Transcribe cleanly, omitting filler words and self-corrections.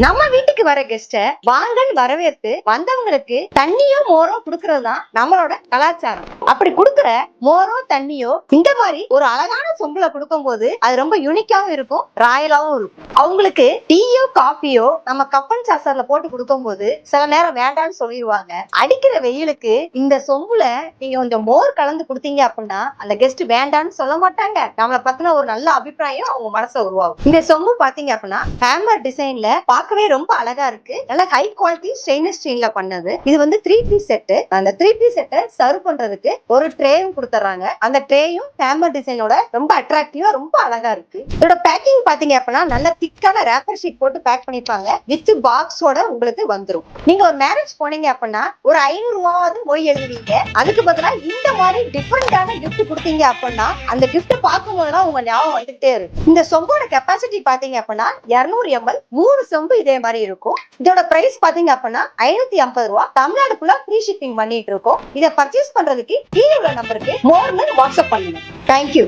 நம்ம வீட்டுக்கு வர கெஸ்ட வாங்கன்னு வரவேற்று வந்தவங்களுக்கு தண்ணியோ மோரோ குடுக்கறதுதான் நம்மளோட கலாச்சாரம். அப்படி குடுக்கற மோரோ தண்ணியோ இந்த மாதிரி ஒரு அழகான சொம்புல கொடுக்கும் போது அது ரொம்ப யூனிக்காவும் இருக்கும், ராயலாவும் இருக்கும். அவங்களுக்கு டீயோ காஃபியோ நம்ம கப்பன் சாசர்ல போட்டு கொடுக்கும் போது சில நேரம் வேண்டாம்னு சொல்லிடுவாங்க. அடிக்கிற வெயிலுக்கு இந்த சொம்புல நீங்க கொஞ்சம் மோர் கலந்து கொடுத்தீங்க அப்படின்னா அந்த கெஸ்ட் வேண்டாம்னு சொல்ல மாட்டாங்க. நம்மளை பத்தின ஒரு நல்ல அபிப்பிராயம் அவங்க மனசை உருவாகும். இந்த சொம்பு பாத்தீங்க அப்படின்னா ஹேமர் டிசைன்ல பார்க்கவே ரொம்ப அழகா இருக்கு. நல்ல ஹை குவாலிட்டி ஸ்டெயின்லெஸ் ஸ்டீல்ல பண்ணது. இது வந்து 3 பீஸ் செட். அந்த 3 பீஸ் செட்டை சர்வ் பண்றதுக்கு ஒரு ட்ரேயும் கொடுத்துறாங்க. அந்த ட்ரேயும் ஹேமர் டிசைனோட ரொம்ப அட்ராக்டிவா ரொம்ப அழகா இருக்கு. இதோட பேக்கிங் பாத்தீங்க அப்படின்னா நல்ல திக்கான ரேப்பர் ஷீட் போட்டு பேக் பண்ணிருப்பாங்க. வித் பாக்ஸோட உங்களுக்கு வந்துரும். நீங்க ஒரு மேரேஜ் போனீங்க அப்படின்னா ஒரு 500 ரூபாவது மொய் எழுதுவீங்க. அதுக்கு பதிலா இந்த மாதிரி டிஃபரெண்டான கிஃப்ட் கொடுத்தீங்க அப்படின்னா அந்த கிஃப்ட் பார்க்கும் போதுதான் உங்க ஞாபகம் வந்துட்டே இருக்கு. இந்த சொம்போட கெப்பாசிட்டி பாத்தீங்க அப்படின்னா 200 ml 3 சொம்பு இதே மாதிரி இருக்கும். இதோட பிரைஸ் பாத்தீங்க அப்படின்னா 550 ரூபாய். தமிழ்நாடு ஃபுல்லா ஃப்ரீ ஷிப்பிங் பண்ணிட்டு இருக்கோம். இதை பர்ச்சேஸ் பண்றதுக்கு கீழே உள்ள நம்பருக்கு மோர்னு வாட்ஸ்அப் பண்ணுங்க. தேங்க்யூ.